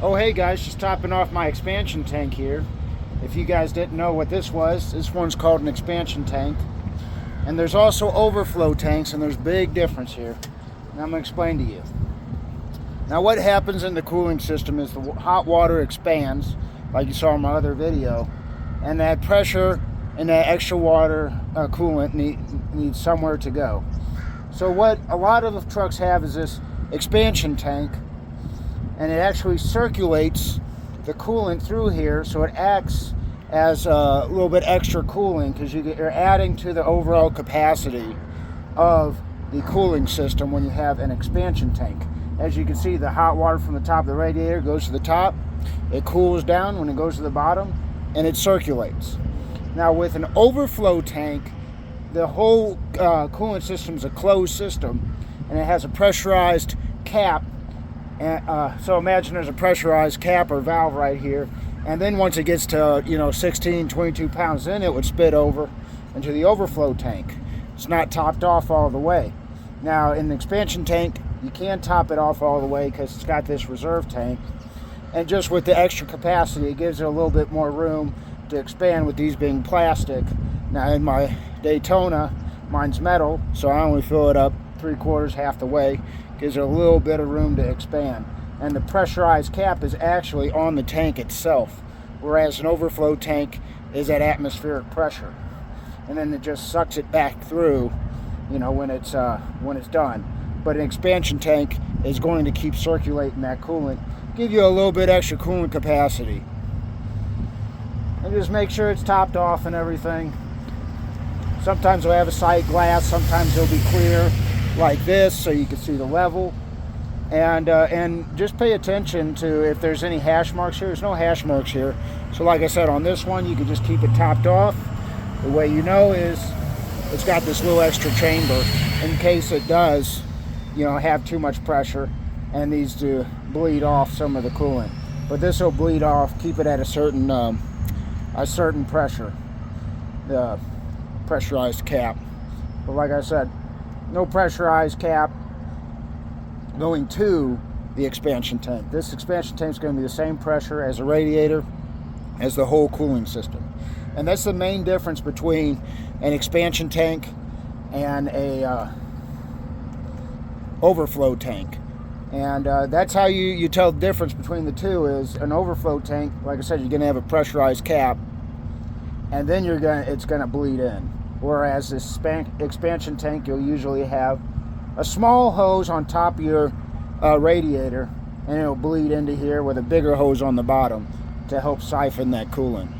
Oh hey guys, just topping off my expansion tank here. If you guys didn't know what this was, this one's called an expansion tank. And there's also overflow tanks, and there's a big difference here. And I'm going to explain to you. Now what happens in the cooling system is the hot water expands, like you saw in my other video, and that pressure and that extra water coolant needs somewhere to go. So what a lot of the trucks have is this expansion tank, and it actually circulates the coolant through here, so it acts as a little bit extra cooling, because you're adding to the overall capacity of the cooling system when you have an expansion tank. As you can see, the hot water from the top of the radiator goes to the top, it cools down when it goes to the bottom, and it circulates. Now with an overflow tank, the whole coolant system is a closed system, and it has a pressurized cap. So imagine there's a pressurized cap or valve right here, and then once it gets to 16, 22 pounds, then it would spit over into the overflow tank. It's not topped off all the way. Now in the expansion tank, you can top it off all the way because it's got this reserve tank, and just with the extra capacity, it gives it a little bit more room to expand, with these being plastic. Now in my Daytona, mine's metal, so I only fill it up 3/4, half the way. Gives it a little bit of room to expand. And the pressurized cap is actually on the tank itself, whereas an overflow tank is at atmospheric pressure, and then it just sucks it back through when it's done. But an expansion tank is going to keep circulating that coolant, give you a little bit extra coolant capacity. And just make sure it's topped off and everything. Sometimes they'll have a side glass, sometimes they'll be clear like this, so you can see the level. And just pay attention to if there's any hash marks here. There's no hash marks here. So like I said, on this one, you can just keep it topped off. The way you know is it's got this little extra chamber in case it does, have too much pressure and needs to bleed off some of the coolant. But this will bleed off, keep it at a certain pressure, the pressurized cap. But like I said, no pressurized cap going to the expansion tank. This expansion tank is going to be the same pressure as a radiator, as the whole cooling system. And that's the main difference between an expansion tank and a overflow tank. And that's how you tell the difference between the two. Is an overflow tank, like I said, you're going to have a pressurized cap, and then it's going to bleed in. Whereas this expansion tank, you'll usually have a small hose on top of your radiator, and it'll bleed into here with a bigger hose on the bottom to help siphon that coolant.